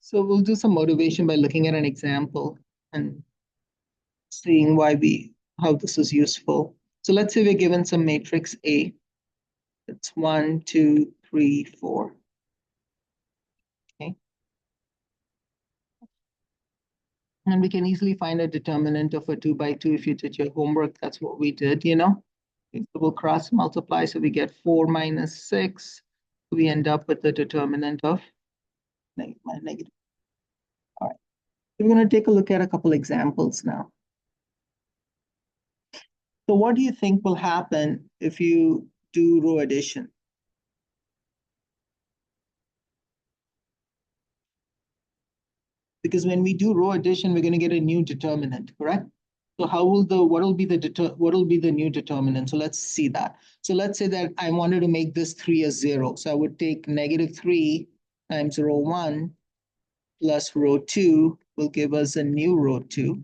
So we'll do some motivation by looking at an example and seeing how this is useful. So let's say we're given some matrix A. It's 1, 2, 3, 4. Okay. And we can easily find a determinant of a 2 by 2 if you did your homework. That's what we did, you know. Okay, so we'll cross multiply, so we get 4 minus 6. We end up with the determinant of negative. All right. We're going to take a look at a couple examples now. So what do you think will happen if you do row addition? Because when we do row addition, we're going to get a new determinant, correct? So what will be the new determinant? So let's see that. So let's say that I wanted to make this 3 a 0. So I would take negative 3 times row 1 plus row 2 will give us a new row 2.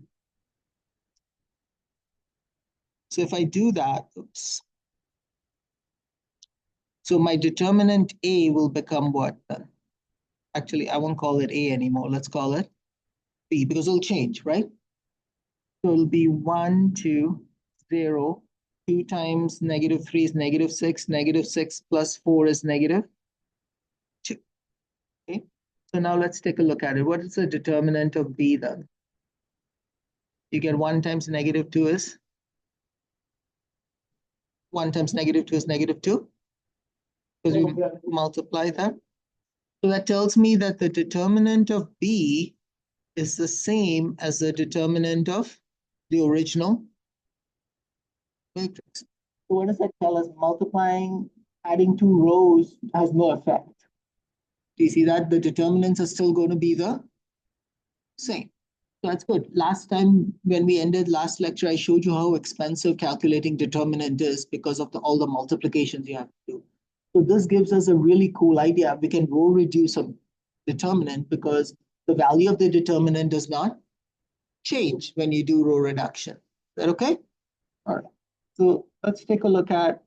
So if I do that, oops. So my determinant A will become what then? Actually, I won't call it A anymore. Let's call it B because it'll change, right? So it'll be 1, 2, 0. 2 times negative 3 is negative 6. Negative 6 plus 4 is negative 2. Okay. So now let's take a look at it. What is the determinant of B then? You get 1 times negative 2 is 1 times negative 2 is negative 2. Because we multiply that. So that tells me that the determinant of B is the same as the determinant of the original matrix. So what does that tell us? Multiplying, adding 2 rows has no effect. Do you see that? The determinants are still going to be the same. So that's good. Last time when we ended last lecture, I showed you how expensive calculating determinant is because of all the multiplications you have to do. So this gives us a really cool idea. We can row reduce a determinant because the value of the determinant does not change when you do row reduction. Is that okay? All right. So let's take a look at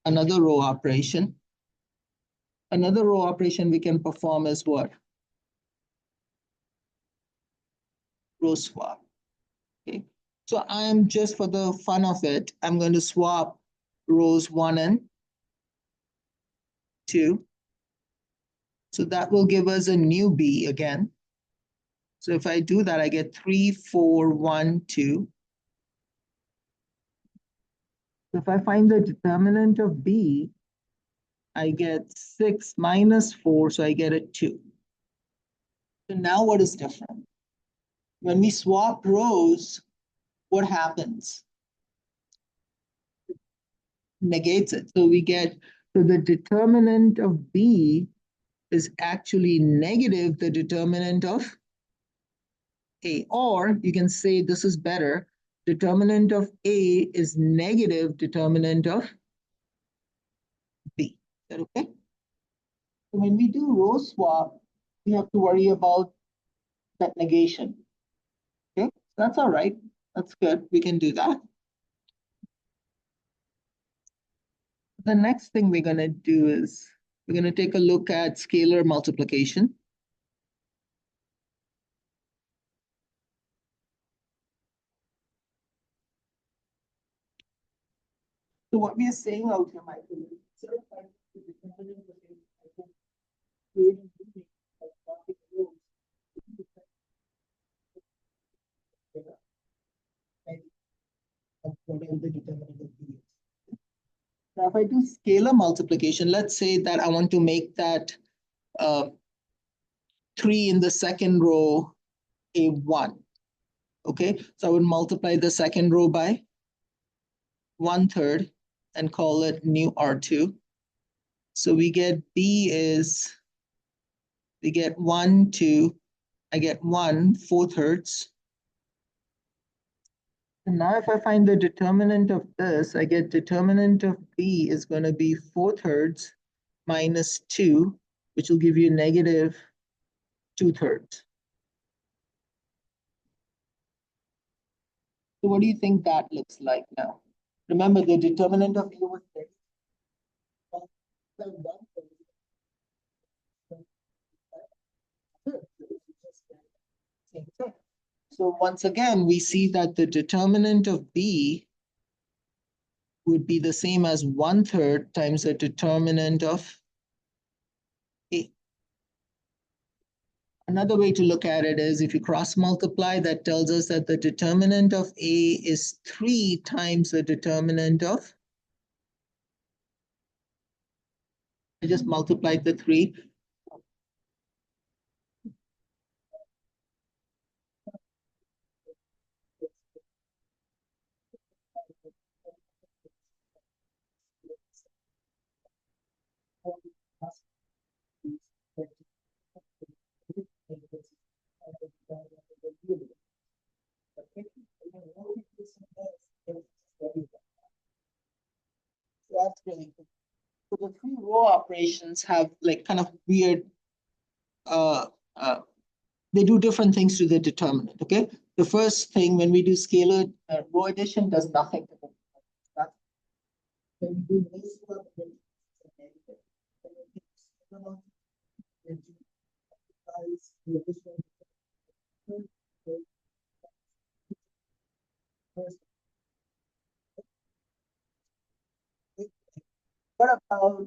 another row operation. Another row operation we can perform is what? Row swap. Okay. So I'm just for the fun of it, I'm going to swap rows 1 and 2. So that will give us a new B again. So if I do that, I get 3, 4, 1, 2. If I find the determinant of B, I get 6 minus 4, so I get a 2. So now what is different? When we swap rows, what happens? Negates it. So the determinant of B is actually negative the determinant of A. Or you can say this is better. Determinant of A is negative determinant of B. Is that okay? So when we do row swap, we have to worry about that negation. Okay, so that's all right. That's good. We can do that. The next thing we're going to do is we're going to take a look at scalar multiplication. So what we are saying out here, Michael, is instead of finding the determinant of a creating meaning by swapping rows, and whatever the determinant of B is. Now, if I do scalar multiplication, let's say that I want to make that 3 in the second row a 1. Okay, so I would multiply the second row by 1/3 and call it new R2. So we get we get 1, 2, I get 1 4/3. And now if I find the determinant of this, I get determinant of B is going to be 4/3 minus 2, which will give you negative 2/3. So what do you think that looks like now? Remember the determinant of A was 6. So once again, we see that the determinant of B would be the same as 1/3 times the determinant of A. Another way to look at it is if you cross multiply, that tells us that the determinant of A is 3 times the determinant of, I just multiplied the 3. That's really good. So the three row operations have like kind of weird, uh, uh, they do different things to the determinant, okay? The first thing when we do scalar row addition does nothing to them. That's when we do base club, then it's a negative. When we do scalar, then multiplies the addition. What about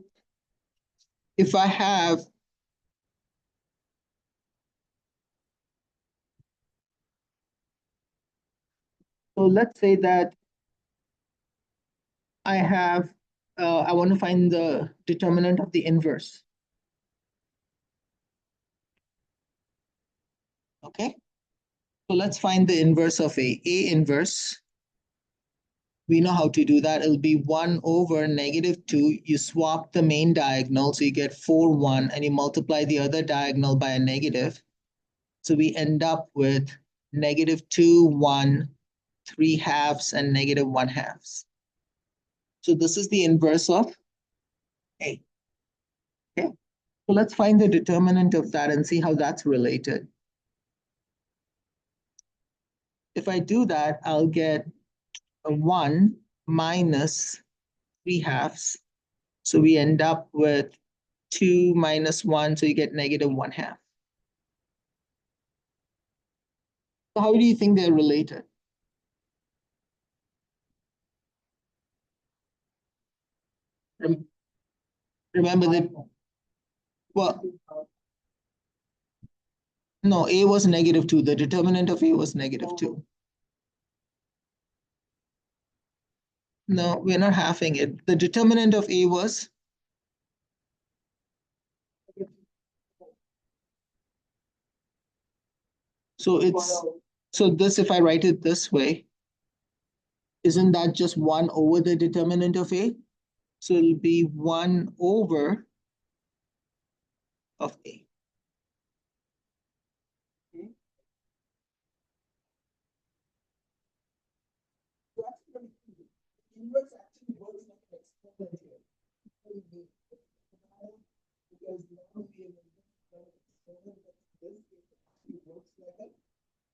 if I have, so let's say that I have, I want to find the determinant of the inverse. Okay, so let's find the inverse of A. A inverse, we know how to do that. It'll be 1 over -2. You swap the main diagonal, so you get 4, 1, and you multiply the other diagonal by a negative. So we end up with -2, 1, 3 halves, and -1 halves. So this is the inverse of A. Okay, so let's find the determinant of that and see how that's related. If I do that, I'll get a 1 minus 3 halves. So we end up with 2 minus 1, so you get -1 half. So how do you think they're related? Remember that, well, no, A was -2. The determinant of A was -2. No, we're not halving it. The determinant of A was, so it's, so this, if I write it this way, isn't that just 1 over the determinant of A? So it'll be 1 over of A.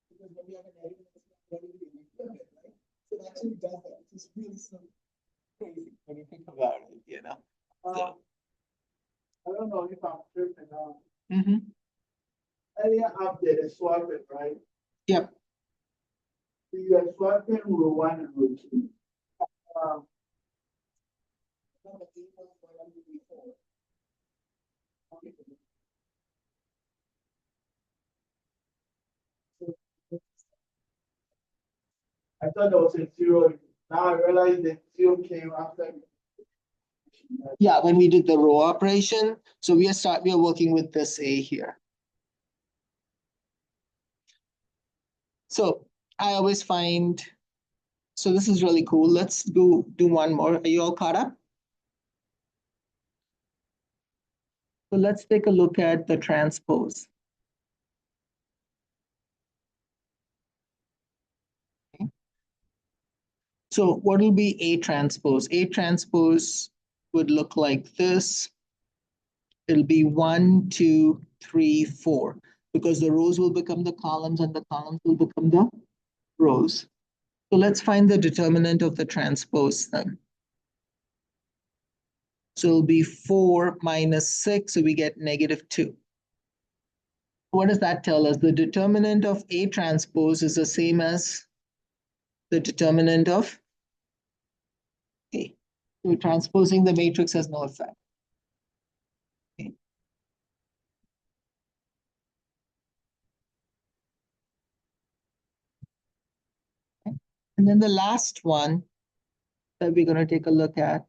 Because when we have a negative, what do we do? We flip it, right? So it actually does that. It's just really so crazy when you think about it, you know? So, I don't know if I'm tripping out. mhm. Earlier update is swapping, right? Yep. So you are swapping row 1 and row 2. Um, I thought there was a zero. Now I realize the zero came after. Yeah, when we did the row operation, so we are working with this A here. So I always find, so this is really cool. Let's do one more. Are you all caught up? So let's take a look at the transpose. Okay. So what will be A transpose? A transpose would look like this. It'll be 1, 2, 3, 4, because the rows will become the columns and the columns will become the rows. So let's find the determinant of the transpose then. So it'll be 4 minus 6, so we get -2. What does that tell us? The determinant of A transpose is the same as the determinant of A. So transposing the matrix has no effect. Okay. And then the last one that we're going to take a look at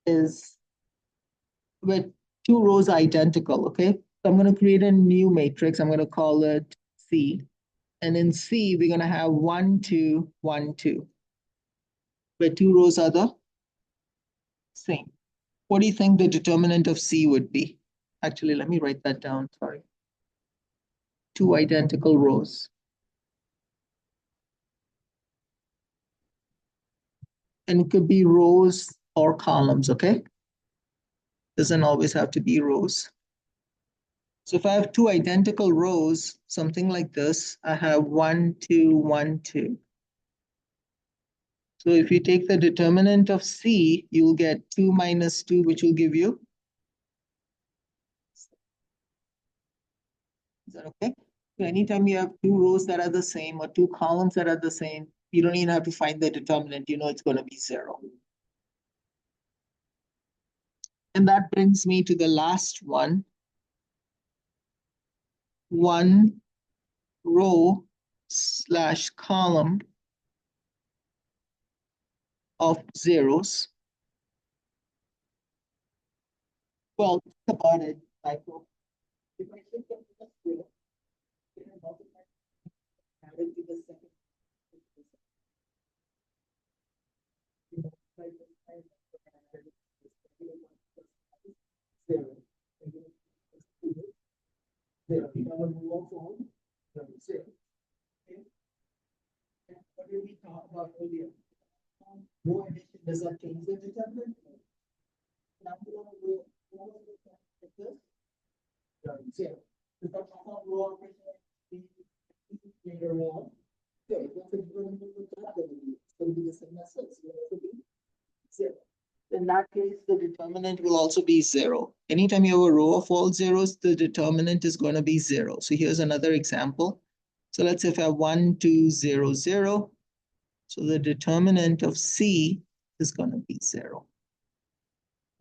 is with two rows identical, okay? So I'm going to create a new matrix. I'm going to call it C. And in C, we're going to have 1, 2, 1, 2. Where two rows are the same. What do you think the determinant of C would be? Actually, let me write that down, sorry. Two identical rows. And it could be rows or columns, okay? Doesn't always have to be rows. So if I have two identical rows, something like this, I have 1, 2, 1, 2. So if you take the determinant of C, you'll get 2 minus 2, which will give you. Is that okay? So anytime you have two rows that are the same or two columns that are the same, you don't even have to find the determinant. You know it's going to be 0. And that brings me to the last one. One row slash column of zeros. Well, think about it, Michael. If I think of this row, can I multiply add it to the second? You multiply this and add it to the second one, 0. Zero. If I want to row forward, 0. Okay. And what did we talk about earlier? Row addition, does that change the determinant? Now we want to row like this. 0. If I talk about row operation later on, okay, what's the determinant of that going to be? It's going to be the same as this. It's going to be 0. In that case, the determinant will also be 0. Anytime you have a row of all zeros, the determinant is going to be 0. So here's another example. So let's say if I have 1, 2, 0, 0. So the determinant of C is going to be 0.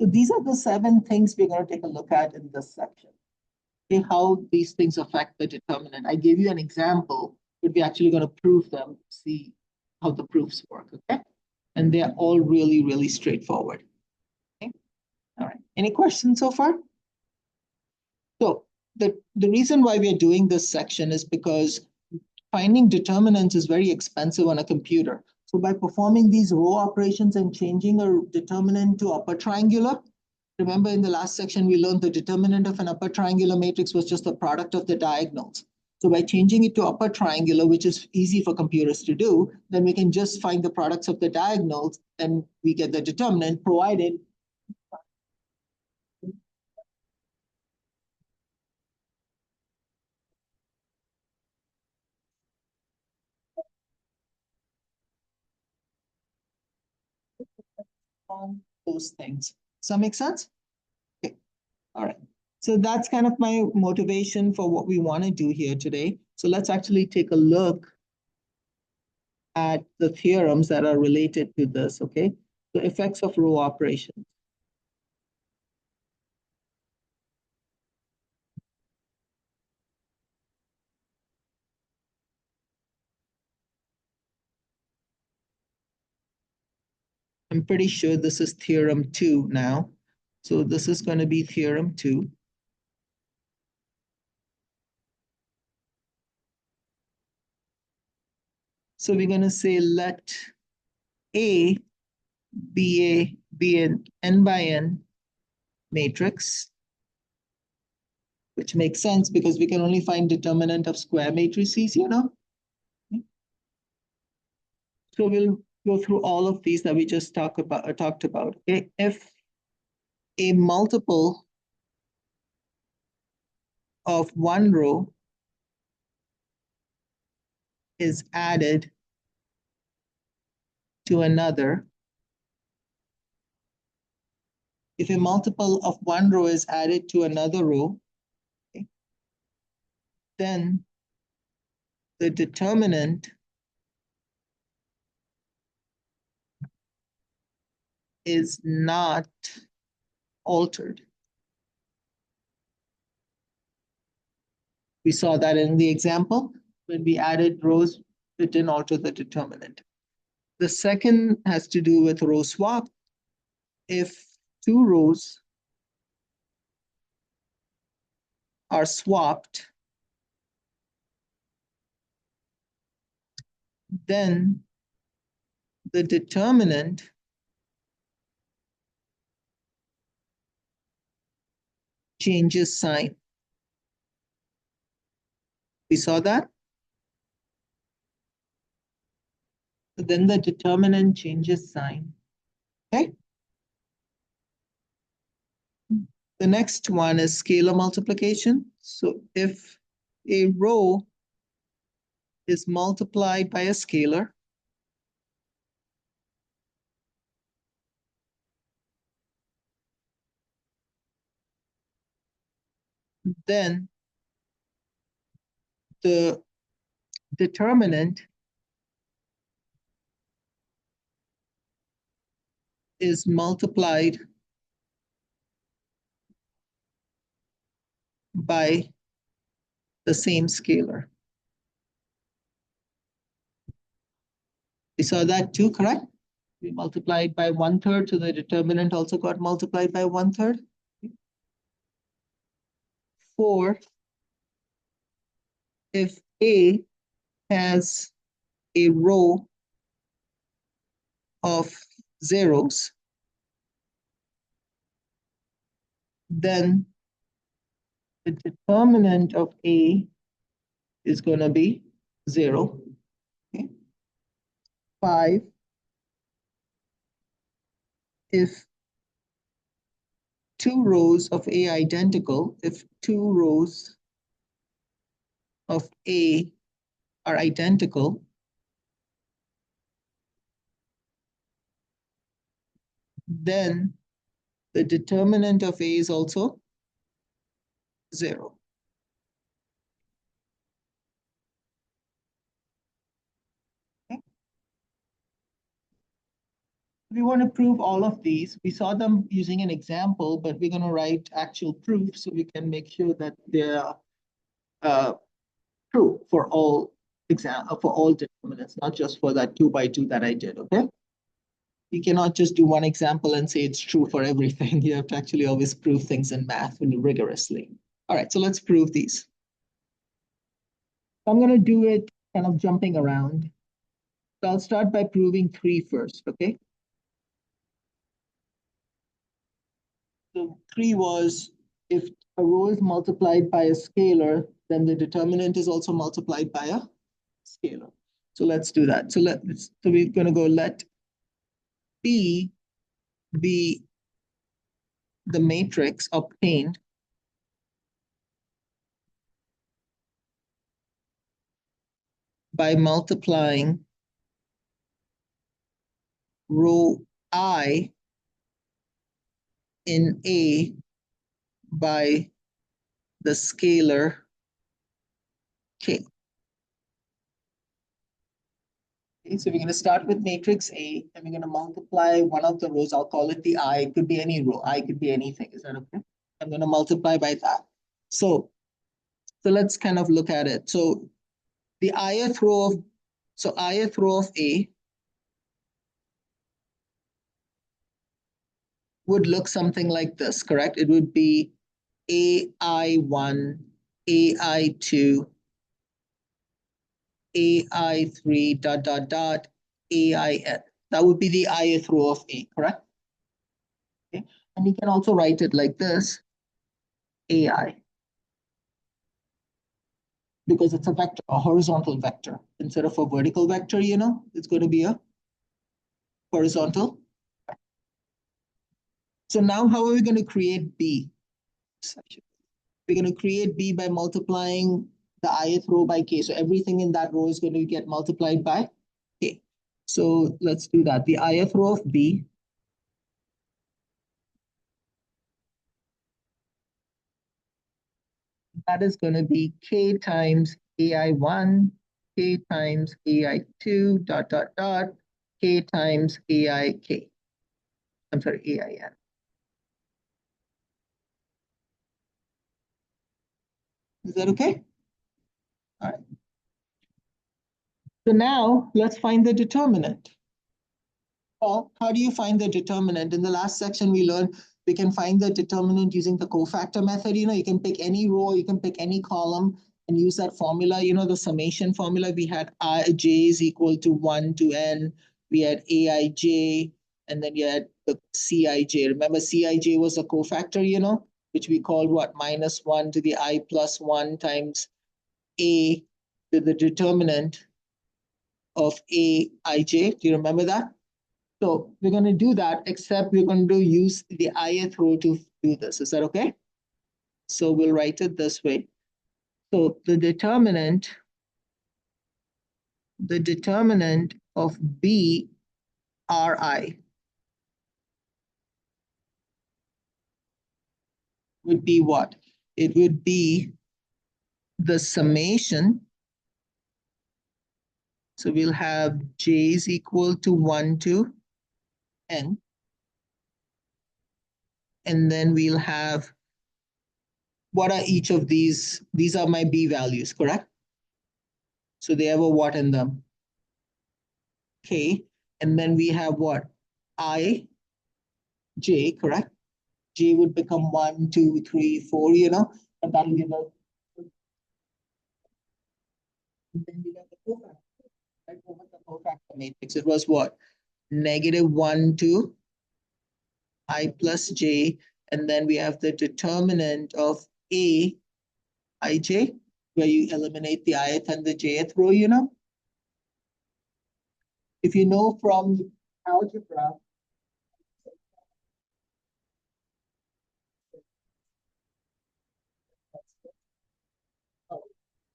So these are the 7 things we're going to take a look at in this section. Okay, how these things affect the determinant. I gave you an example, but we're actually going to prove them, see how the proofs work, okay? And they're all really, really straightforward. Okay? All right. Any questions so far? So the reason why we are doing this section is because finding determinants is very expensive on a computer. So by performing these row operations and changing a determinant to upper triangular, remember in the last section, we learned the determinant of an upper triangular matrix was just the product of the diagonals. So by changing it to upper triangular, which is easy for computers to do, then we can just find the products of the diagonals and we get the determinant, provided on those things. Does that make sense? Okay. All right. So that's kind of my motivation for what we want to do here today. So let's actually take a look at the theorems that are related to this, okay? The effects of row operations. I'm pretty sure this is theorem 2 now. So this is going to be theorem 2. So we're going to say let A be an n by n matrix, which makes sense because we can only find determinant of square matrices, you know. So we'll go through all of these that we just talked about. Okay, if a multiple of one row is added to another, if a multiple of one row is added to another row, okay, then the determinant is not altered. We saw that in the example when we added rows, it didn't alter the determinant. The second has to do with row swap. If two rows are swapped, then the determinant changes sign. We saw that? Then the determinant changes sign. Okay. The next one is scalar multiplication. So if a row is multiplied by a scalar, then the determinant is multiplied by the same scalar. We saw that too, correct? We multiplied by 1/3, so the determinant also got multiplied by 1/3. 4, if A has a row of zeros, then the determinant of A is going to be 0. Okay. 5, if two rows of A identical, if two rows of A are identical, then the determinant of A is also 0. Okay. We want to prove all of these. We saw them using an example, but we're going to write actual proof so we can make sure that they're true for all determinants, not just for that 2 by 2 that I did. Okay. You cannot just do one example and say it's true for everything. You have to actually always prove things in math rigorously. All right, so let's prove these. I'm going to do it kind of jumping around. So I'll start by proving 3 first, okay? So 3 was if a row is multiplied by a scalar, then the determinant is also multiplied by a scalar. So let's do that. So we're going to go let P be the matrix obtained by multiplying row I in A by the scalar K. Okay, so we're going to start with matrix A, and we're going to multiply one of the rows. I'll call it the I. It could be any row. I could be anything. Is that okay? I'm going to multiply by that. So let's kind of look at it. So the ith row of A would look something like this, correct? It would be AI1, AI2, AI3, dot, dot, dot, AIN. That would be the ith row of A, correct? Okay. And you can also write it like this, AI, because it's a vector, a horizontal vector. Instead of a vertical vector, it's going to be a horizontal. So now how are we going to create B? We're going to create B by multiplying the ith row by K. So everything in that row is going to get multiplied by K. So let's do that. The ith row of B that is going to be K times AI1, K times AI2, K times AIK. I'm sorry, AIN. Is that okay? All right. So now let's find the determinant. Well, how do you find the determinant? In the last section, we learned we can find the determinant using the cofactor method. You can pick any row, you can pick any column and use that formula. The summation formula, we had j is equal to 1 to n. We had aij, and then you had the cij. Remember, cij was a cofactor, which we called what? -1 to the I plus 1 times a to the determinant of aij. Do you remember that? So we're going to do that, except we're going to use the ith row to do this. Is that okay? So we'll write it this way. So the determinant of B Ri would be what? It would be the summation. So we'll have j is equal to 1 to n. And then we'll have, what are each of these? These are my B values, correct? So they have a what in them? K. And then we have what? I, J, correct? J would become 1, 2, 3, 4, and that'll give us. And then we got the cofactor. Right? What was the cofactor matrix? It was what? -1 to I plus J. And then we have the determinant of A, Ij, where you eliminate the ith and the jth row. If you know from algebra,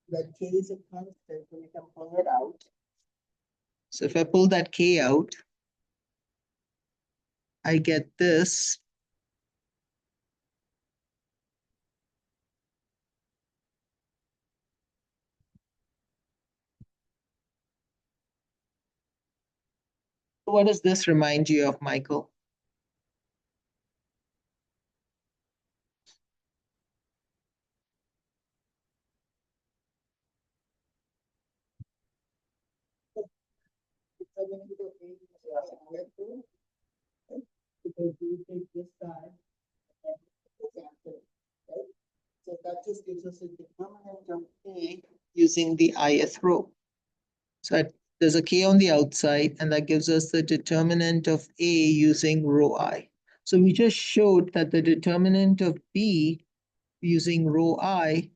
that k is a constant, so we can pull it out. So if I pull that k out, I get this. What does this remind you of, Michael? Because we take this side and right? So that just gives us a determinant of A using the ith row. So there's a k on the outside, and that gives us the determinant of A using row I. So we just showed that the determinant of B using row I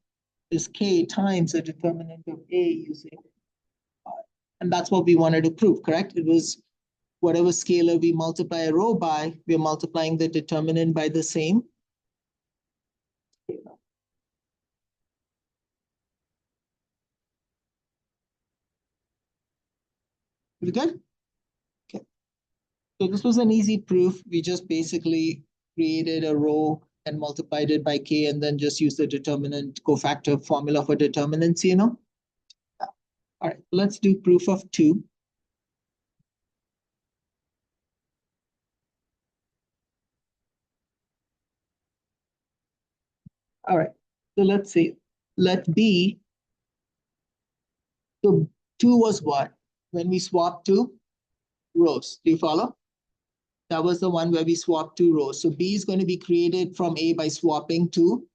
is k times the determinant of A using I. And that's what we wanted to prove, correct? It was whatever scalar we multiply a row by, we're multiplying the determinant by the same scalar. We good? Okay. So this was an easy proof. We just basically created a row and multiplied it by k, and then just use the determinant cofactor formula for determinants. All right, let's do proof of 2. All right, so let's see. Let B, so 2 was what? When we swapped 2 rows. Do you follow? That was the one where we swapped 2 rows. So B is going to be created from A by swapping 2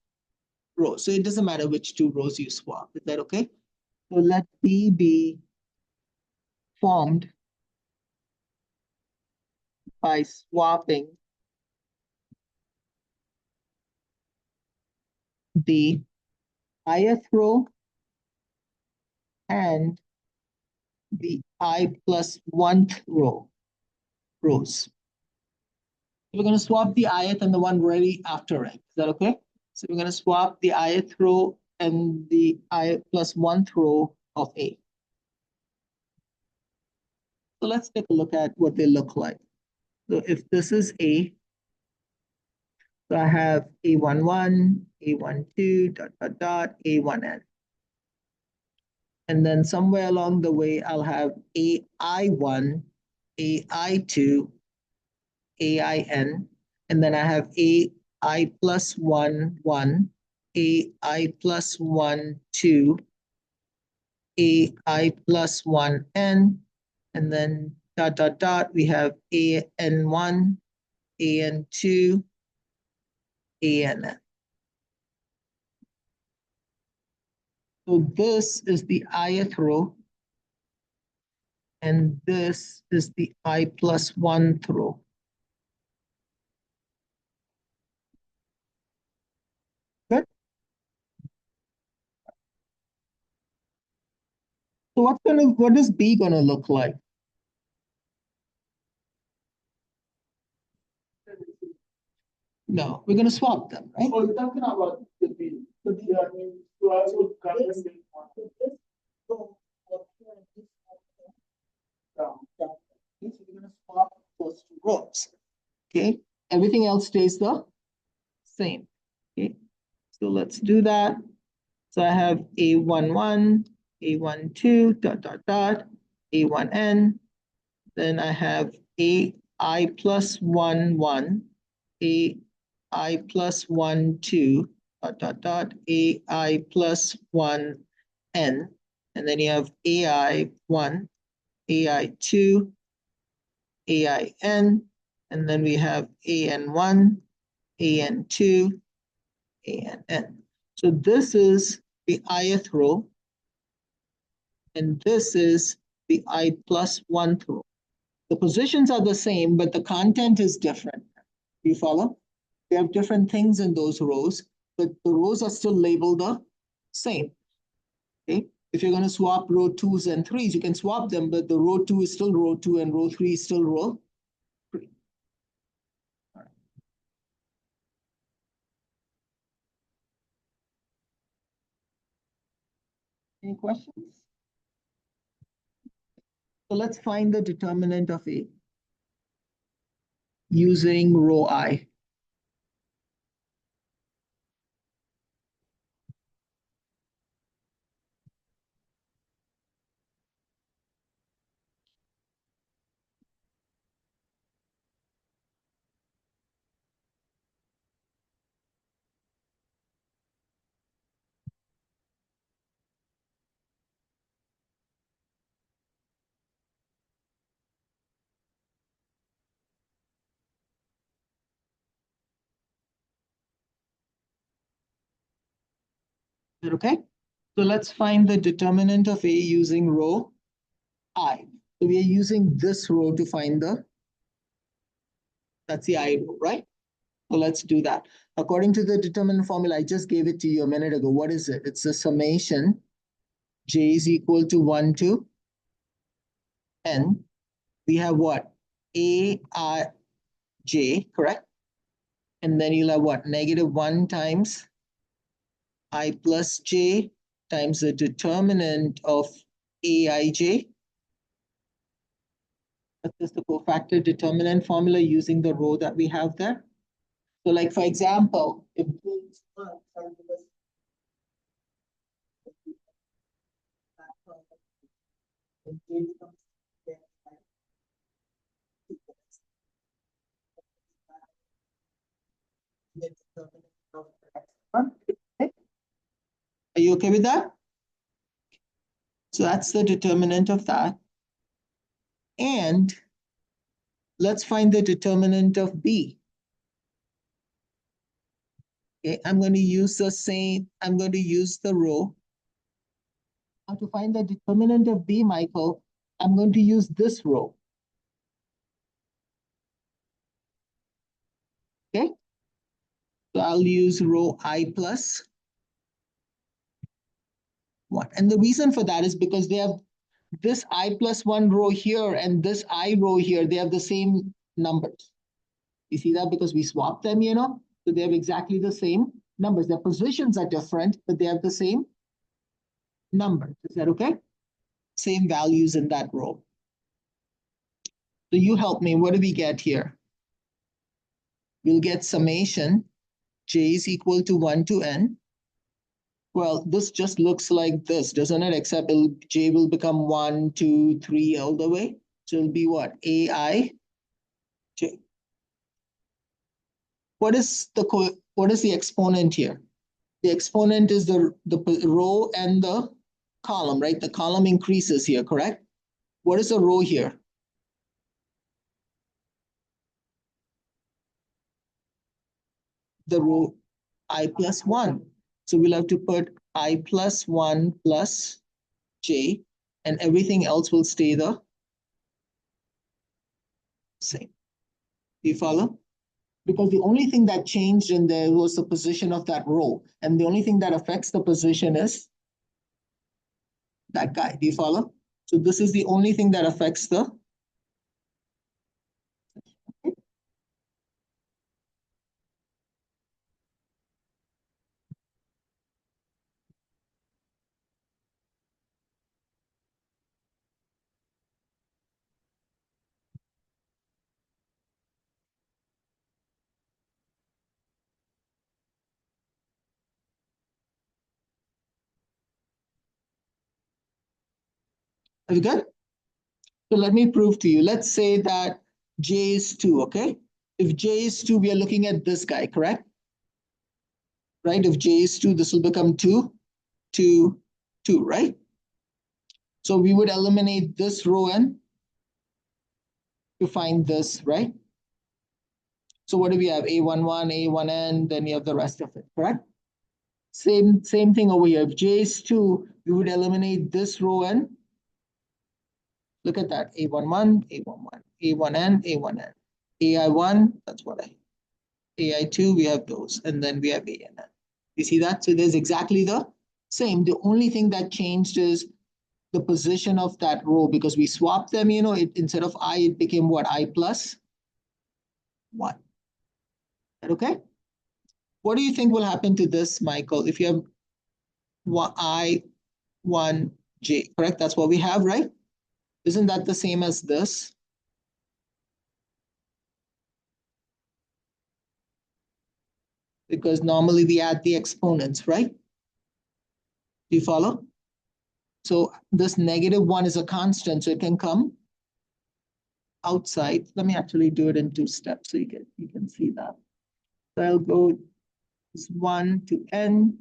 rows. So it doesn't matter which 2 rows you swap. Is that okay? So let B be formed by swapping the ith row and the I plus 1th rows. We're going to swap the ith and the one right after it. Is that okay? So we're going to swap the ith row and the I plus 1th row of A. So let's take a look at what they look like. So if this is A, So I have A11, A12, dot, dot, dot, A1N. And then somewhere along the way, I'll have AI1, AI2, AIN, and then I have AI plus 1, 1, AI plus 1, 2, AI plus 1N, and then dot, dot, dot, we have AN1, AN2, ANN. So this is the ith row, and this is the I plus 1th row. Good. So what is B gonna look like? No, we're gonna swap them, right? Oh, you're talking about the bill. Yeah, I mean, to also calculate one. So we're gonna swap those two rows. Okay, everything else stays the same. Okay, so let's do that. So I have A11, A12, dot, dot, dot, A1N. Then I have AI plus 1, 1, AI plus 1, 2, dot, dot, dot, AI plus 1, N. And then you have AI1, AI2, AIN, and then we have AN1, AN2, ANN. So this is the ith row, and this is the I plus 1th row. The positions are the same, but the content is different. Do you follow? They have different things in those rows, but the rows are still labeled the same. Okay. If you're going to swap row 2s and 3s, you can swap them, but the row 2 is still row 2 and row 3 is still row 3. All right. Any questions? So let's find the determinant of A using row I. Is that okay? So let's find the determinant of A using row I. So we are using this row to find that's the I row, right? So let's do that. According to the determinant formula, I just gave it to you a minute ago. What is it? It's a summation. J is equal to 1 to N. We have what? A I J, correct? And then you'll have what? Negative 1 times I plus J times the determinant of Aij. That's just the cofactor determinant formula using the row that we have there. So like, for example, if are you okay with that? So that's the determinant of that. And let's find the determinant of B. Okay, I'm going to use the same, I'm going to use the row. Now to find the determinant of B, Michael, I'm going to use this row. Okay, so I'll use row I plus 1. And the reason for that is because they have this I plus 1 row here and this I row here, they have the same numbers. You see that? Because we swapped them, so they have exactly the same numbers. Their positions are different, but they have the same numbers. Is that okay? Same values in that row. So you help me. What do we get here? We'll get summation j is equal to 1 to n. Well, this just looks like this, doesn't it? Except j will become 1, 2, 3 all the way. So it'll be what? Ai j. What is the exponent here? The exponent is the row and the column, right? The column increases here, correct? What is the row here? The row I plus 1. So we'll have to put I plus 1 plus j, and everything else will stay the same. Do you follow? Because the only thing that changed in there was the position of that row. And the only thing that affects the position is that guy. Do you follow? So this is the only thing that affects the. Are you good? So let me prove to you. Let's say that j is 2, okay? If j is 2, we are looking at this guy, correct? Right? If j is 2, this will become 2, 2, 2, right? So we would eliminate this row n to find this, right? So what do we have? A11, A1n, then you have the rest of it, correct? Same thing over here. If j is 2, we would eliminate this row n. Look at that. A11, A11, A1n, A1n. AI1, that's what AI2, we have those. And then we have ANN. You see that? So there's exactly the same. The only thing that changed is the position of that row because we swapped them, instead of I, it became what? I plus 1. Okay? What do you think will happen to this, Michael, if you have I1J, correct? That's what we have, right? Isn't that the same as this? Because normally we add the exponents, right? Do you follow? So this -1 is a constant, so it can come outside. Let me actually do it in 2 steps so you can see that. So I'll go 1 to n.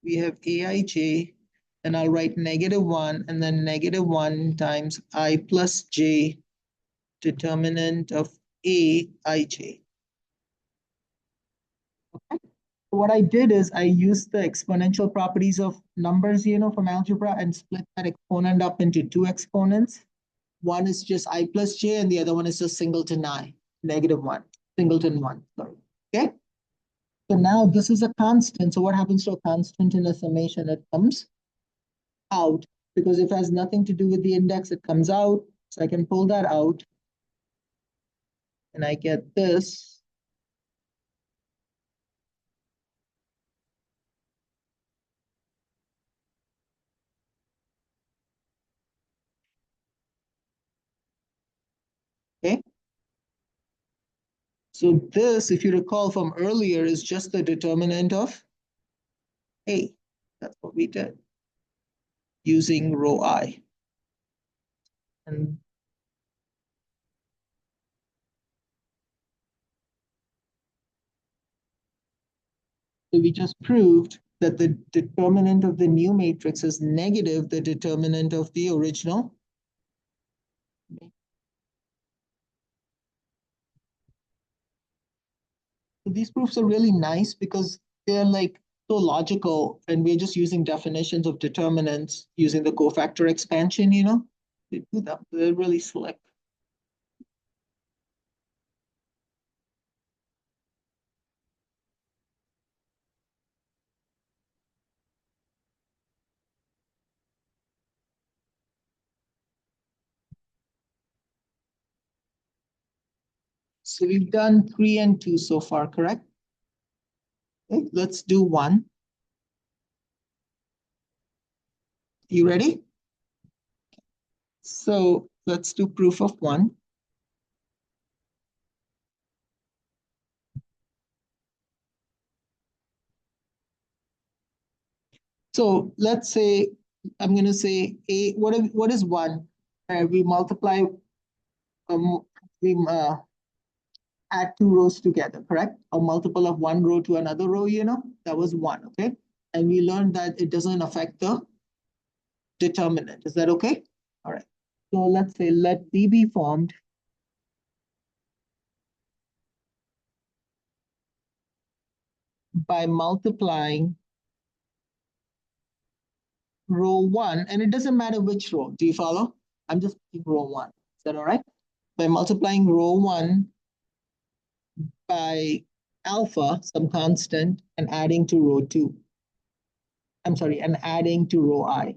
We have aij, and I'll write -1 and then -1 times I plus j, determinant of aij. Okay. What I did is I used the exponential properties of numbers, from algebra and split that exponent up into 2 exponents. One is just I plus j and the other one is just singleton I, -1, singleton 1, sorry. Okay. So now this is a constant. So what happens to a constant in a summation? It comes out because if it has nothing to do with the index, it comes out. So I can pull that out and I get this. Okay. So this, if you recall from earlier, is just the determinant of A. That's what we did using row I. And so we just proved that the determinant of the new matrix is negative the determinant of the original. So these proofs are really nice because they're like so logical and we're just using definitions of determinants using the cofactor expansion, They do that. They're really slick. So we've done 3 and 2 so far, correct? Okay, let's do 1. You ready? So let's do proof of 1. So let's say, I'm gonna say what is one? We multiply, um, we add two rows together, correct? A multiple of one row to another row, that was one, okay? And we learned that it doesn't affect the determinant. Is that okay? All right. So let's say let B be formed by multiplying row one, and it doesn't matter which row. Do you follow? I'm just picking row one. Is that all right? By multiplying row one by alpha, some constant, and adding to row two. I'm sorry, and adding to row I.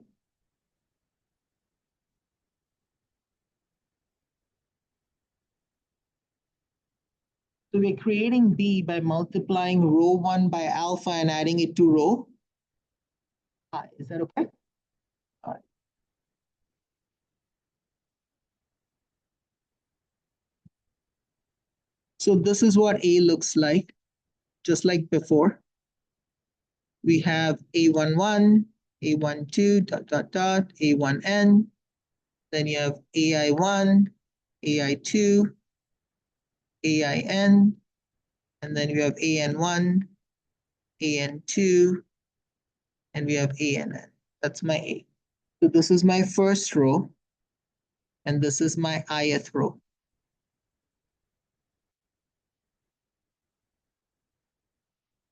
So we're creating B by multiplying row one by alpha and adding it to row I. Is that okay? All right. So this is what A looks like, just like before. We have A11, A12, dot, dot, dot, A1N. Then you have AI1, AI2, AIN, and then we have AN1, AN2, and we have ANN. That's my A. So this is my first row, and this is my ith row.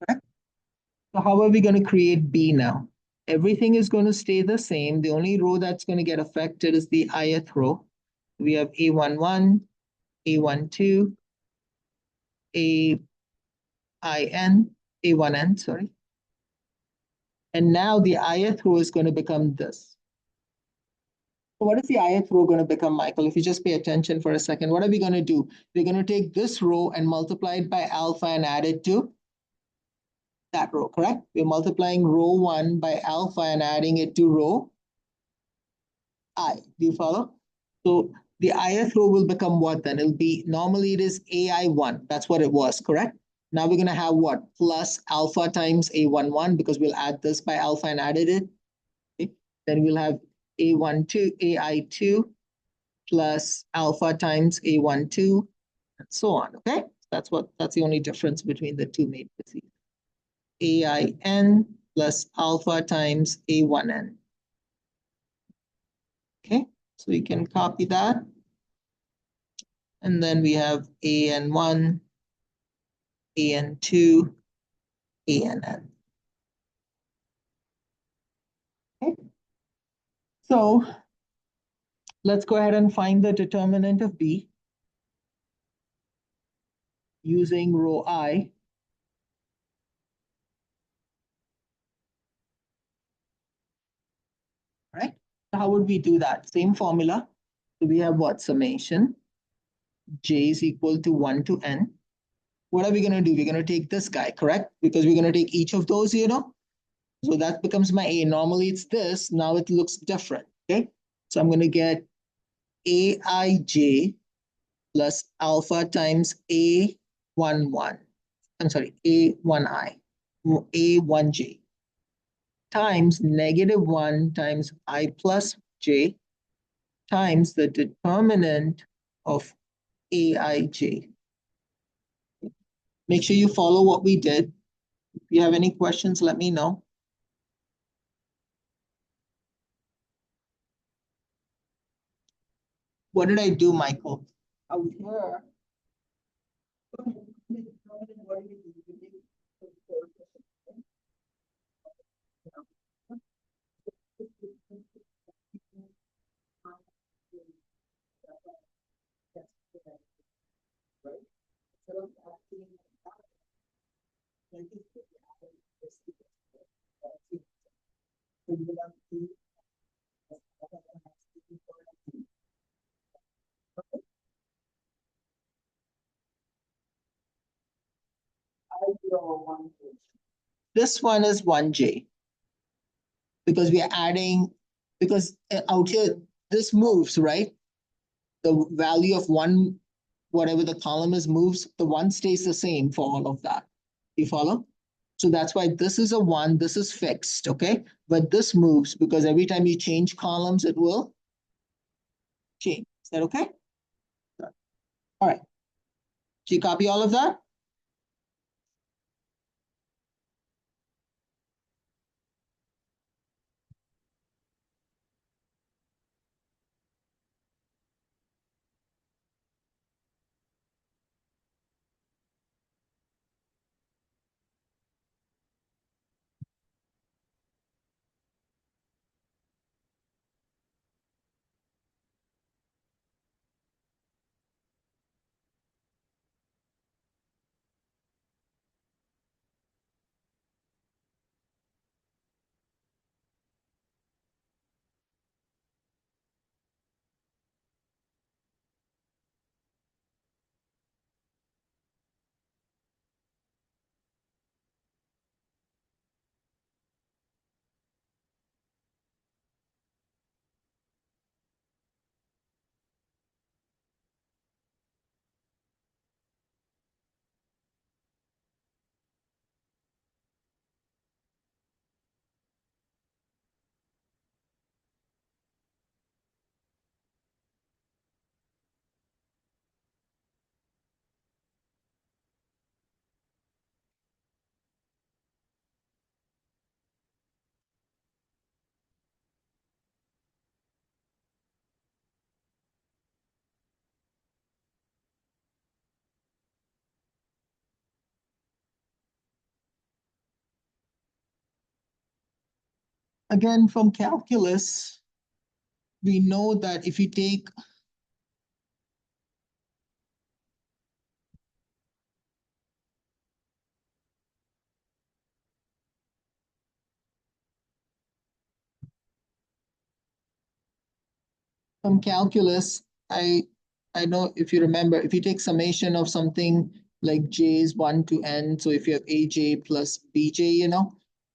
Correct? So how are we going to create B now? Everything is going to stay the same. The only row that's going to get affected is the ith row. We have A11, A12, AIN, A1N, sorry. And now the ith row is going to become this. So what is the ith row going to become, Michael? If you just pay attention for a second, what are we going to do? We're going to take this row and multiply it by alpha and add it to that row, correct? We're multiplying row one by alpha and adding it to row I. Do you follow? So the ith row will become what then? It'll be, normally it is AI1. That's what it was, correct? Now we're going to have what? Plus alpha times A11 because we'll add this by alpha and added it. Okay? Then we'll have A12, AI2 plus alpha times A12 and so on, okay? That's the only difference between the two matrices. AIN plus alpha times A1N. Okay, so you can copy that. And then we have AN1, AN2, ANN. Okay, so let's go ahead and find the determinant of B using row I. Right? So how would we do that? Same formula. So we have what? Summation. J is equal to 1 to n. What are we going to do? We're going to take this guy, correct? Because we're going to take each of those, So that becomes my A. Normally it's this. Now it looks different, okay? So I'm going to get AIJ plus alpha times A11. I'm sorry, A1I, A1J times -1 times I plus J times the determinant of AIJ. Make sure you follow what we did. If you have any questions, let me know. What did I do, Michael? Out here. This one is 1J because we are adding, because out here, this moves, right? The value of one, whatever the column is moves, the one stays the same for all of that. You follow? So that's why this is a 1, this is fixed, okay? But this moves because every time you change columns, it will change. Is that okay? All right. So you copy all of that? Again, from calculus, we know that if you take from calculus, I know if you remember, if you take summation of something like j's 1 to n, so if you have aj plus bj,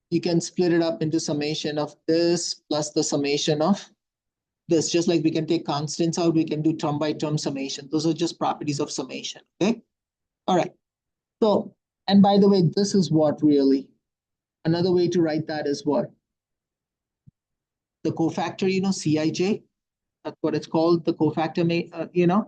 you can split it up into summation of this plus the summation of this. Just like we can take constants out, we can do term by term summation. Those are just properties of summation, okay? All right. So, and by the way, this is what really, another way to write that is what? The cofactor, Cij. That's what it's called, the cofactor,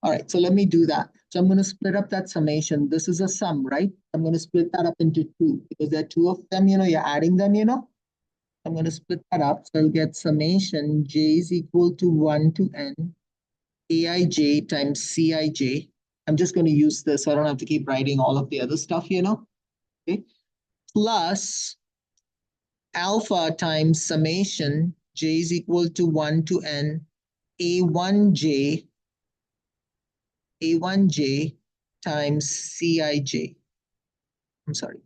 All right, so let me do that. So I'm going to split up that summation. This is a sum, right? I'm going to split that up into 2 because there are 2 of them, you're adding them, I'm going to split that up. So I'll get summation j is equal to 1 to n aij times cij. I'm just going to use this. So I don't have to keep writing all of the other stuff, okay? Plus alpha times summation j is equal to 1 to n a1j times Cij. I'm sorry.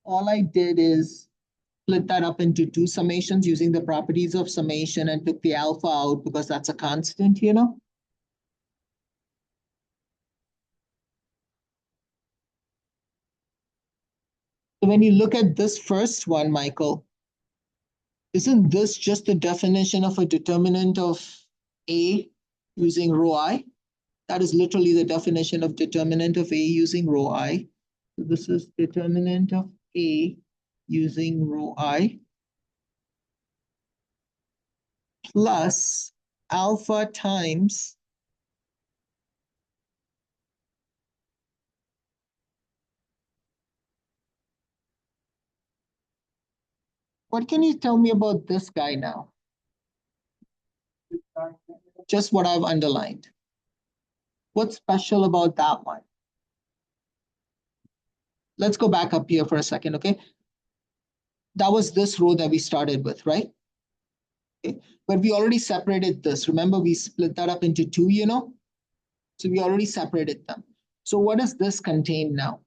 All I did is split that up into 2 summations using the properties of summation and took the alpha out because that's a constant, So when you look at this first one, Michael, isn't this just the definition of a determinant of A using rho I? That is literally the definition of determinant of A using rho I. So this is determinant of A using rho I plus alpha times what can you tell me about this guy now? Just what I've underlined. What's special about that one? Let's go back up here for a second, okay? That was this row that we started with, right? Okay. But we already separated this. Remember, we split that up into 2, So we already separated them. So what does this contain now?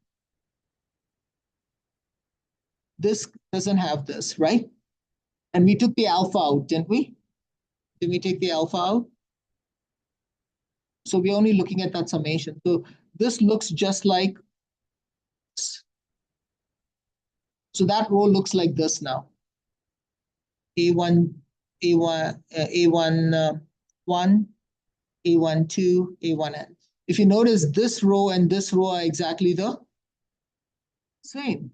This doesn't have this, right? And we took the alpha out, didn't we? Did we take the alpha out? So we're only looking at that summation. So this looks just like this. So that row looks like this now. A1, A1, A1, 1, A12, A1n. If you notice, this row and this row are exactly the same.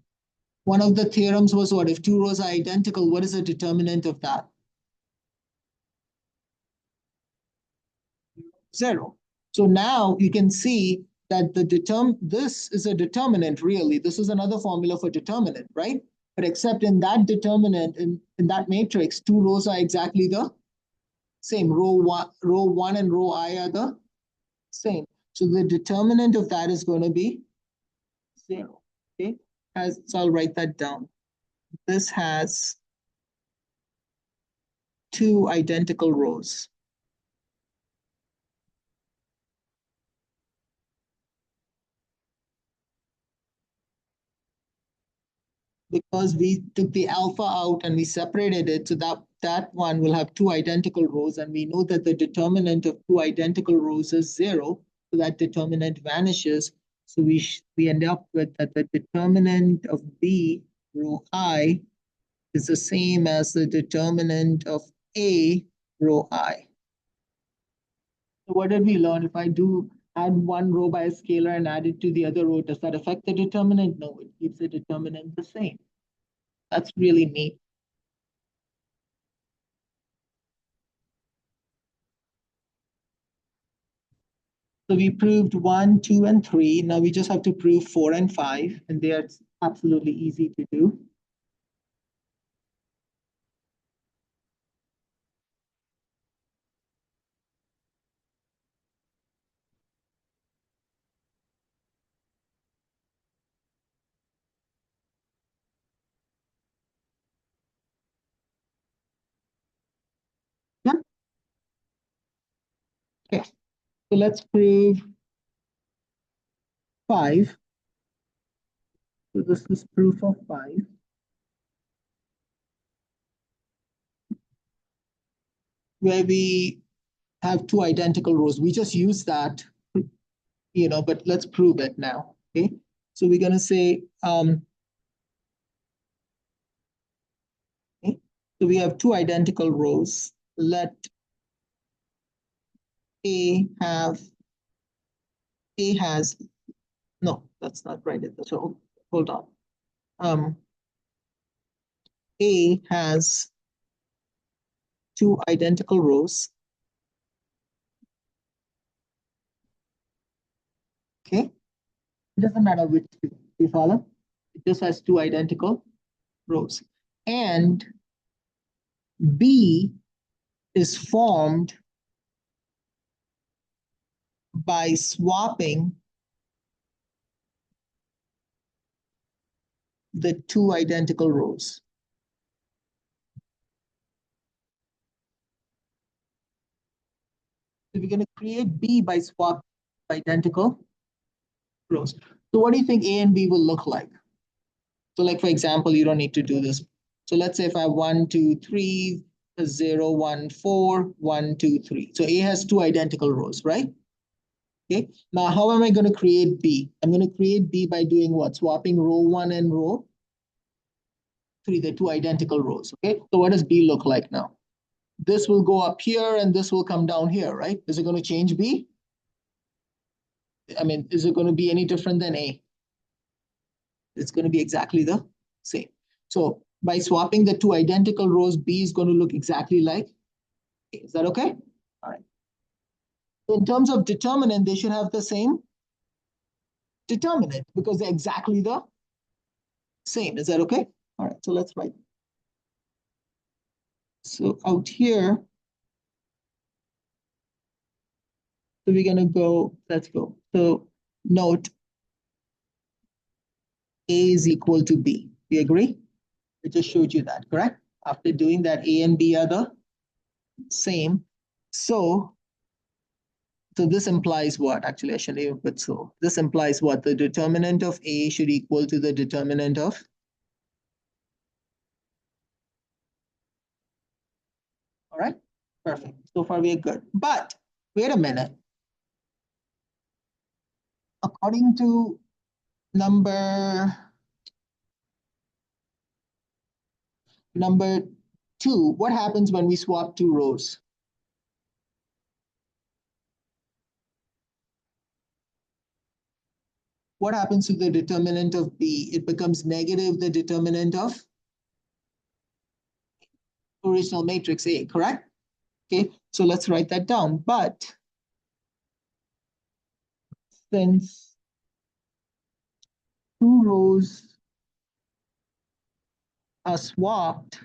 One of the theorems was what? If two rows are identical, what is the determinant of that? 0. So now you can see that this is a determinant, really. This is another formula for determinant, right? But except in that determinant, in that matrix, two rows are exactly the same. Row one and row I are the same. So the determinant of that is going to be 0. Okay, so I'll write that down. This has two identical rows. Because we took the alpha out and we separated it, so that one will have two identical rows, and we know that the determinant of two identical rows is 0, so that determinant vanishes. So we end up with that the determinant of B row I is the same as the determinant of A row I. So what did we learn? If I do add one row by a scalar and add it to the other row, does that affect the determinant? No, it keeps the determinant the same. That's really neat. So we proved 1, 2, and 3. Now we just have to prove 4 and 5, and they are absolutely easy to do. Yeah. Okay. So let's prove 5. So this is proof of 5. Where we have two identical rows. We just use that, but let's prove it now. Okay. So we're going to say, okay, so we have two identical rows. Let A has, no, that's not right. So hold on. A has two identical rows. Okay. It doesn't matter which two. You follow? It just has two identical rows. And B is formed by swapping the two identical rows. So we're going to create B by swapping identical rows. So what do you think A and B will look like? So like, for example, you don't need to do this. So let's say if I have 1, 2, 3, 0, 1, 4, 1, 2, 3. So A has two identical rows, right? Okay. Now, how am I going to create B? I'm going to create B by doing what? Swapping row 1 and row 3, the two identical rows. Okay. So what does B look like now? This will go up here and this will come down here, right? Is it going to change B? I mean, is it going to be any different than A? It's going to be exactly the same. So by swapping the two identical rows, B is going to look exactly like A. Is that okay? All right. So in terms of determinant, they should have the same determinant because they're exactly the same. Is that okay? All right. So let's write. So out here, so we're going to go, let's go. So note A is equal to B. We agree? I just showed you that, correct? After doing that, A and B are the same. So this implies what? Actually, I shouldn't even put so. This implies what? The determinant of A should equal to the determinant of. All right, perfect. So far we are good. But wait a minute. According to number 2, what happens when we swap two rows? what happens to the determinant of B? It becomes negative the determinant of original matrix A, correct? Okay, so let's write that down. But since two rows are swapped,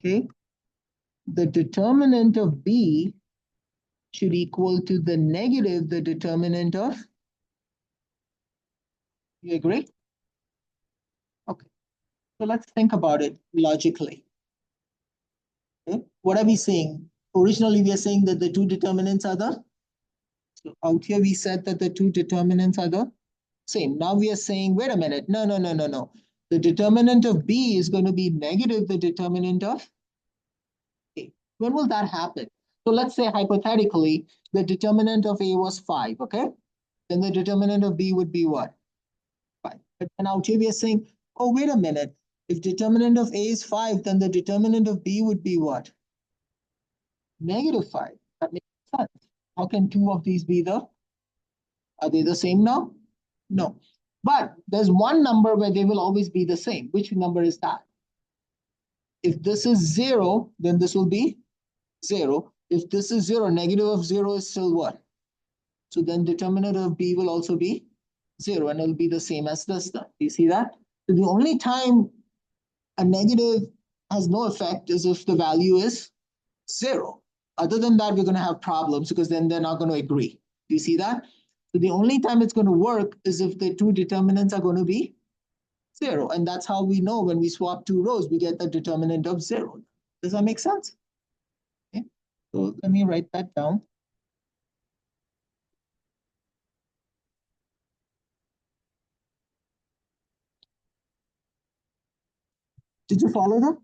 okay, the determinant of B should equal to the negative, the determinant of, you agree? Okay, so let's think about it logically. Okay, what are we saying? Originally, we are saying that the two determinants are the, so out here we said that the two determinants are the same. Now we are saying, wait a minute, no. The determinant of B is going to be negative the determinant of A. When will that happen? So let's say hypothetically, the determinant of A was 5, okay? Then the determinant of B would be what? 5. But then out here we are saying, oh, wait a minute. If determinant of A is 5, then the determinant of B would be what? Negative 5. That makes sense. How can two of these be the, are they the same now? No. But there's one number where they will always be the same. Which number is that? If this is 0, then this will be 0. If this is 0, negative of 0 is still what? So then determinant of B will also be 0 and it'll be the same as this. Do you see that? So the only time a negative has no effect is if the value is 0. Other than that, we're going to have problems because then they're not going to agree. Do you see that? So the only time it's going to work is if the two determinants are going to be 0. And that's how we know when we swap two rows, we get the determinant of 0. Does that make sense? Okay. So let me write that down. Did you follow that?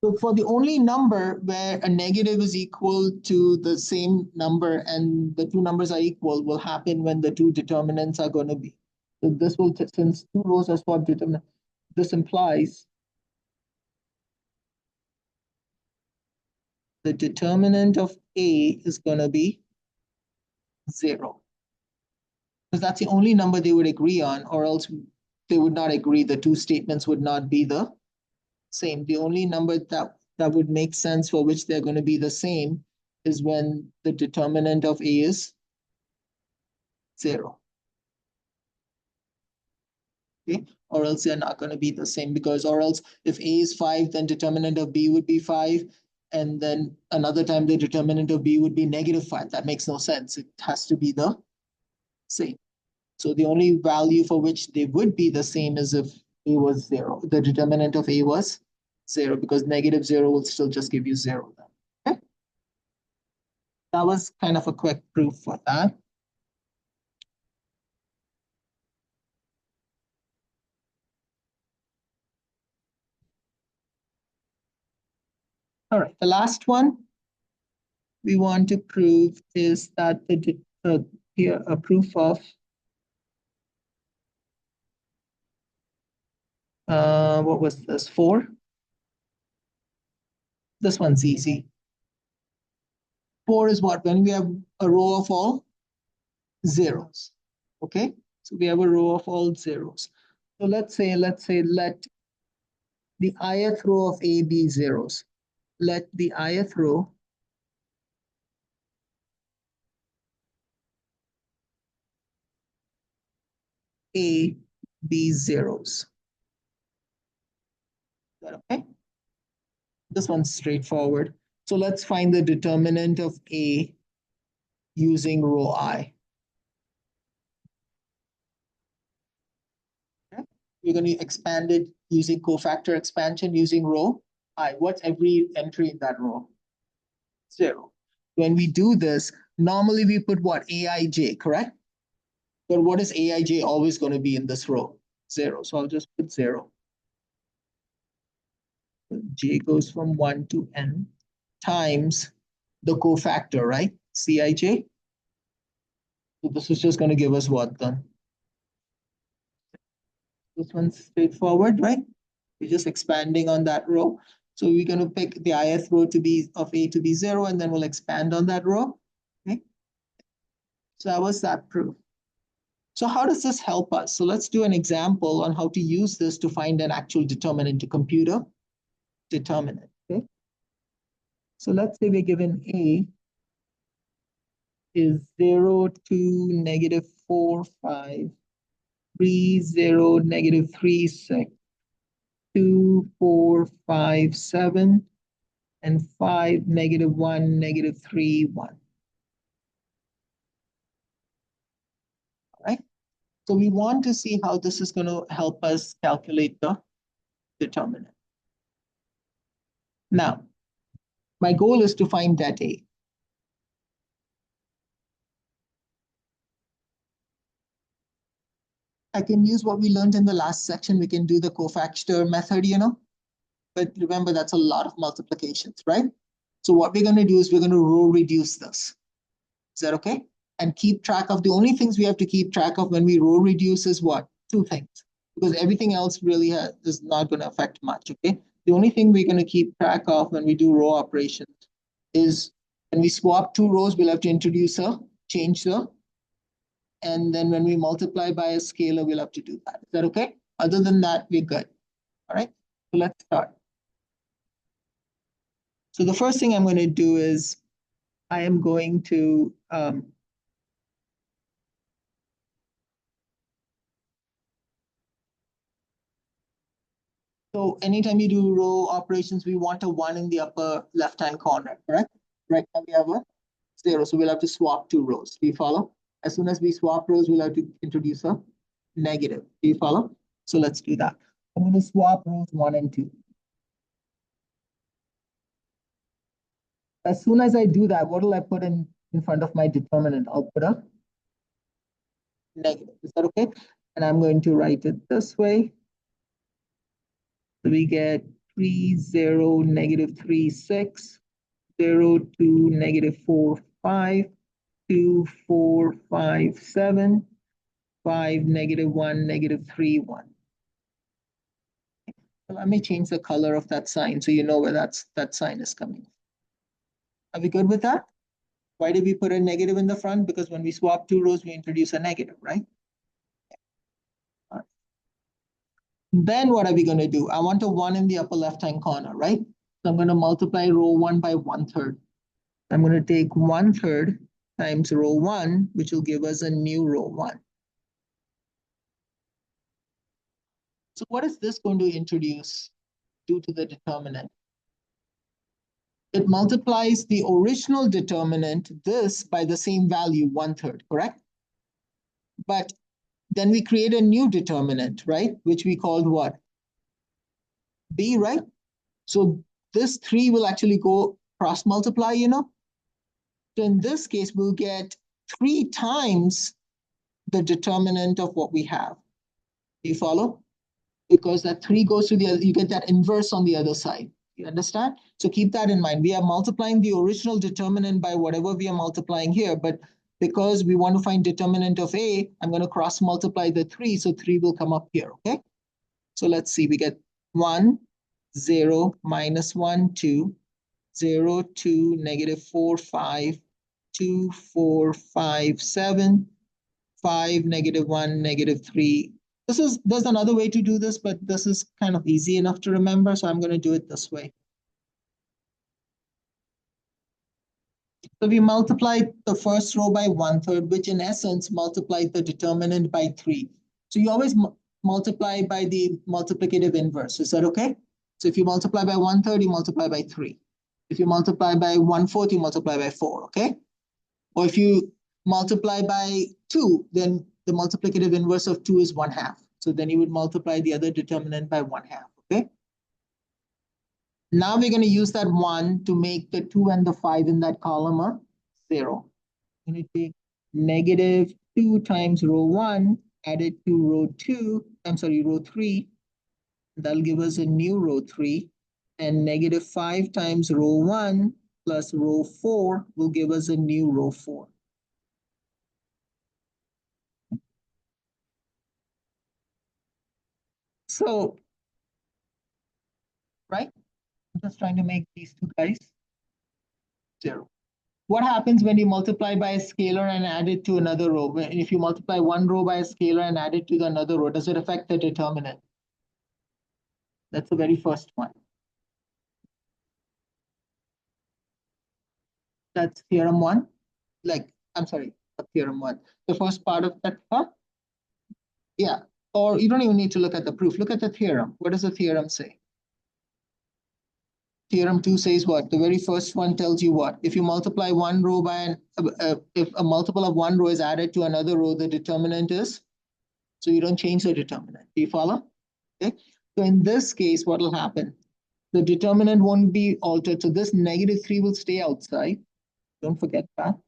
So for the only number where a negative is equal to the same number and the two numbers are equal will happen when the two determinants are going to be. So this will, since two rows are swapped determinant, this implies the determinant of A is going to be 0. Because that's the only number they would agree on, or else they would not agree. The two statements would not be the same. The only number that would make sense for which they're going to be the same is when the determinant of A is 0. Okay, or else they're not going to be the same because, or else if A is 5, then determinant of B would be 5. And then another time the determinant of B would be negative 5. That makes no sense. It has to be the same. So the only value for which they would be the same is if A was 0. The determinant of A was 0 because negative 0 will still just give you 0. Okay? That was kind of a quick proof for that. All right, the last one we want to prove is that here a proof of what was this, 4? This one's easy. 4 is what? When we have a row of all zeros. Okay, so we have a row of all zeros. So let's say let the ith row of A be zeros. Let the ith row A be zeros. Is that okay? This one's straightforward. So let's find the determinant of A using row I. Okay. We're going to expand it using cofactor expansion using row I. What's every entry in that row? 0. When we do this, normally we put what? Aij, correct? But what is Aij always going to be in this row? 0. So I'll just put 0. J goes from 1 to n times the cofactor, right? Cij. So this is just going to give us what then? This one's straightforward, right? We're just expanding on that row. So we're going to pick the ith row to be of A to be 0, and then we'll expand on that row. Okay. So that was that proof. So how does this help us? So let's do an example on how to use this to find an actual determinant to compute a determinant. Okay. So let's say we're given A is 0, 2, negative 4, 5, 3, 0, negative 3, 6, 2, 4, 5, 7, and 5, negative 1, negative 3, 1. All right. So we want to see how this is going to help us calculate the determinant. Now, my goal is to find that A. I can use what we learned in the last section. We can do the cofactor method, but remember that's a lot of multiplications, right? So what we're going to do is we're going to row reduce this. Is that okay? And keep track of the only things we have to keep track of when we row reduce is what? Two things, because everything else really is not going to affect much, okay? The only thing we're going to keep track of when we do row operations is when we swap two rows, we'll have to introduce a change the, and then when we multiply by a scalar, we'll have to do that. Is that okay? Other than that, we're good. All right, so let's start. So the first thing I'm going to do is I am going to so anytime you do row operations, we want a 1 in the upper left-hand corner, correct? Right now we have a 0, so we'll have to swap two rows. Do you follow? As soon as we swap rows, we'll have to introduce a negative. Do you follow? So let's do that. I'm going to swap rows 1 and 2. As soon as I do that, what will I put in front of my determinant? I'll put a negative. Is that okay? And I'm going to write it this way. So we get 3, 0, negative 3, 6, 0, 2, negative 4, 5, 2, 4, 5, 7, 5, negative 1, negative 3, 1. So let me change the color of that sign so you know where that sign is coming. Are we good with that? Why did we put a negative in the front? Because when we swap two rows, we introduce a negative, right? Then what are we going to do? I want a 1 in the upper left-hand corner, right? So I'm going to multiply row 1 by 1/3. I'm going to take 1/3 times row 1, which will give us a new row 1. So what is this going to introduce due to the determinant? It multiplies the original determinant, this, by the same value, 1/3, correct? But then we create a new determinant, right? Which we called what? B, right? So this 3 will actually go cross multiply, So in this case, we'll get 3 times the determinant of what we have. Do you follow? Because that 3 goes to the other, you get that inverse on the other side. You understand? So keep that in mind. We are multiplying the original determinant by whatever we are multiplying here, but because we want to find determinant of A, I'm going to cross multiply the 3, so 3 will come up here, okay? So let's see, we get 1, 0, minus 1, 2, 0, 2, negative 4, 5, 2, 4, 5, 7, 5, negative 1, negative 3. There's another way to do this, but this is kind of easy enough to remember, so I'm going to do it this way. So we multiplied the first row by 1/3, which in essence multiplied the determinant by 3. So you always multiply by the multiplicative inverse. Is that okay? So if you multiply by 1/3, you multiply by 3. If you multiply by 1/4, you multiply by 4, okay? Or if you multiply by 2, then the multiplicative inverse of 2 is 1/2. So then you would multiply the other determinant by 1/2, okay? Now we're going to use that 1 to make the 2 and the 5 in that column a 0. I'm going to take negative 2 times row 1, add it to row 2, row 3. That'll give us a new row 3. And negative 5 times row 1 plus row 4 will give us a new row 4. So, right? I'm just trying to make these two guys 0. what happens when you multiply by a scalar and add it to another row? If you multiply one row by a scalar and add it to another row, does it affect the determinant? That's the very first one. That's theorem one. I'm sorry, theorem one. The first part of that part. Yeah. Or you don't even need to look at the proof. Look at the theorem. What does the theorem say? Theorem 2 says what? The very first one tells you what? If you multiply one row by if a multiple of one row is added to another row, the determinant is, so you don't change the determinant. Do you follow? Okay. So in this case, what will happen? The determinant won't be altered. So this -3 will stay outside. Don't forget that.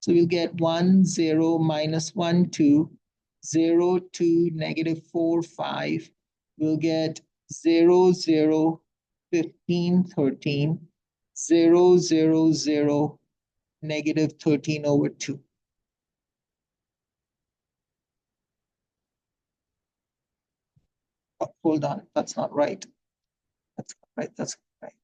So we'll get 1, 0, -1, 2, 0, 2, -4, 5. We'll get 0, 0, 15, 13, 0, 0, 0, -13/2. Oh, hold on, that's not right. That's not right, that's not right.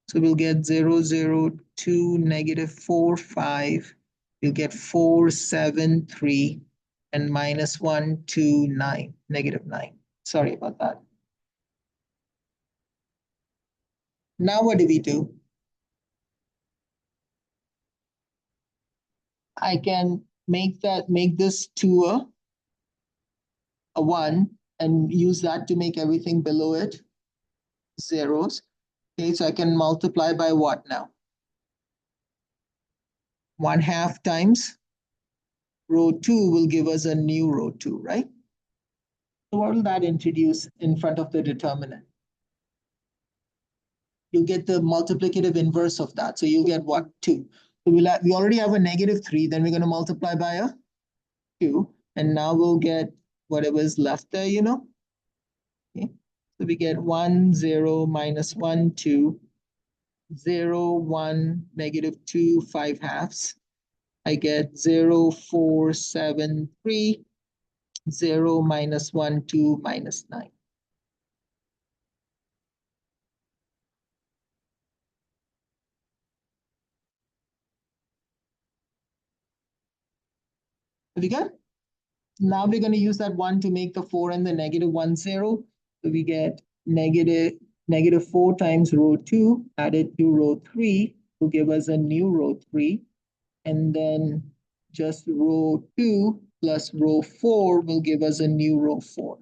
So we'll get 0, 0, 2, -4, 5. We'll get 4, 7, 3, and -1, 2, 9, -9. Sorry about that. Now what do we do? I can make this to a 1 and use that to make everything below it zeros. Okay, so I can multiply by what now? 1/2 times row 2 will give us a new row 2, right? So what will that introduce in front of the determinant? You get the multiplicative inverse of that. So you'll get what? 2. So we already have a -3, then we're going to multiply by a 2. And now we'll get whatever is left there, Okay. So we get 1, 0, -1, 2, 0, 1, -2, 5/2. I get 0, 4, 7, 3, 0, -1, 2, -9. Have you got? Now we're going to use that 1 to make the 4 and the -1, 0. So we get -4 times row 2 added to row 3 will give us a new row 3. And then just row 2 plus row 4 will give us a new row 4.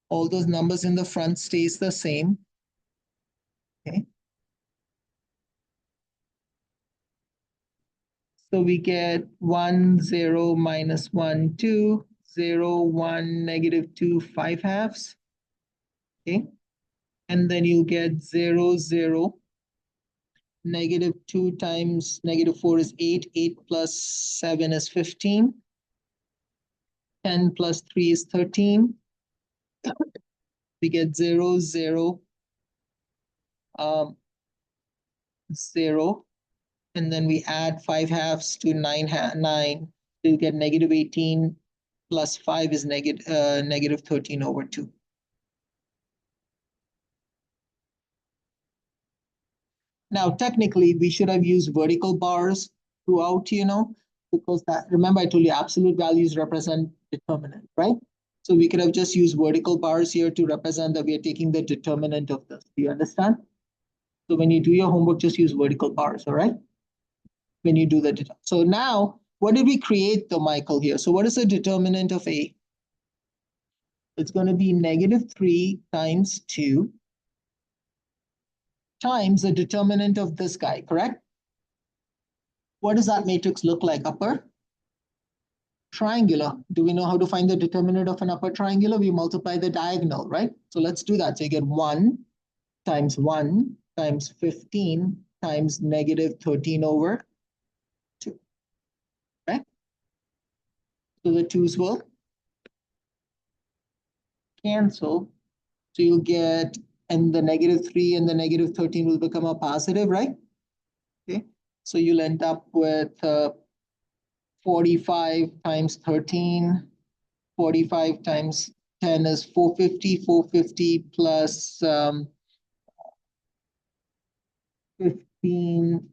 All those numbers in the front stays the same. Okay. So we get 1, 0, -1, 2, 0, 1, -2, 5/2. Okay. And then you get 0, 0, -2 times -4 is 8, 8 plus 7 is 15, 10 plus 3 is 13. We get 0, 0, 0, and then we add 5/2 to 9. So you get -18 plus 5 is -13/2. Now, technically, we should have used vertical bars throughout, because remember I told you absolute values represent determinant, right? So we could have just used vertical bars here to represent that we are taking the determinant of this. Do you understand? So when you do your homework, just use vertical bars, all right? When you do so now, what did we create though, Michael, here? So what is the determinant of A? It's going to be -3 times 2 times the determinant of this guy, correct? What does that matrix look like? Upper triangular. Do we know how to find the determinant of an upper triangular? We multiply the diagonal, right? So let's do that. So you get 1 times 1 times 15 times -13/2. Right? So the 2's will cancel. So you'll get, and the -3 and the -13 will become a positive, right? Okay. So you'll end up with 45 times 13, 45 times 10 is 450, 450 plus 15,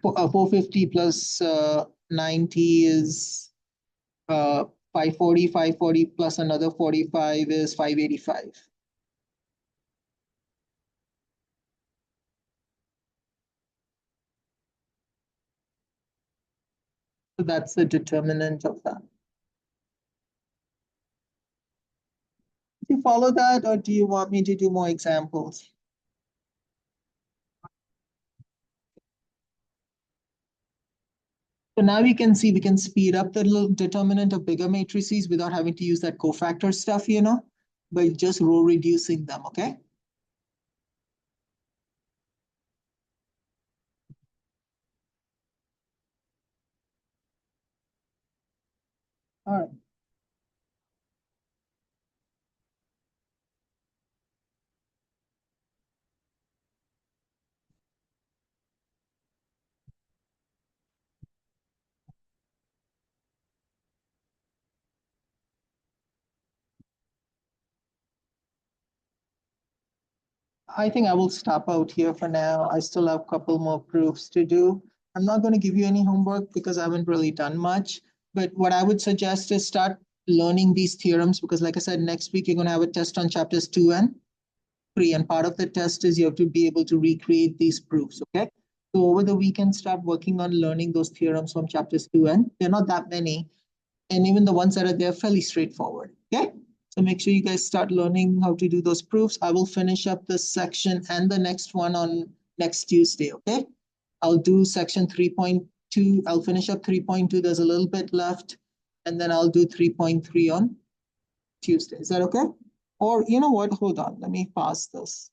450 plus 90 is 540, 540 plus another 45 is 585. So that's the determinant of that. Do you follow that, or do you want me to do more examples? So now we can see we can speed up the little determinant of bigger matrices without having to use that cofactor stuff, by just row reducing them, okay? All right. I think I will stop out here for now. I still have a couple more proofs to do. I'm not going to give you any homework because I haven't really done much. But what I would suggest is start learning these theorems because, like I said, next week you're going to have a test on chapters 2 and 3. And part of the test is you have to be able to recreate these proofs, okay? So over the weekend, start working on learning those theorems from chapters 2 and they're not that many. And even the ones that are there, fairly straightforward, okay? So make sure you guys start learning how to do those proofs. I will finish up this section and the next one on next Tuesday, okay? I'll do section 3.2. I'll finish up 3.2. There's a little bit left. And then I'll do 3.3 on Tuesday. Is that okay? Or you know what? Hold on. Let me pause this.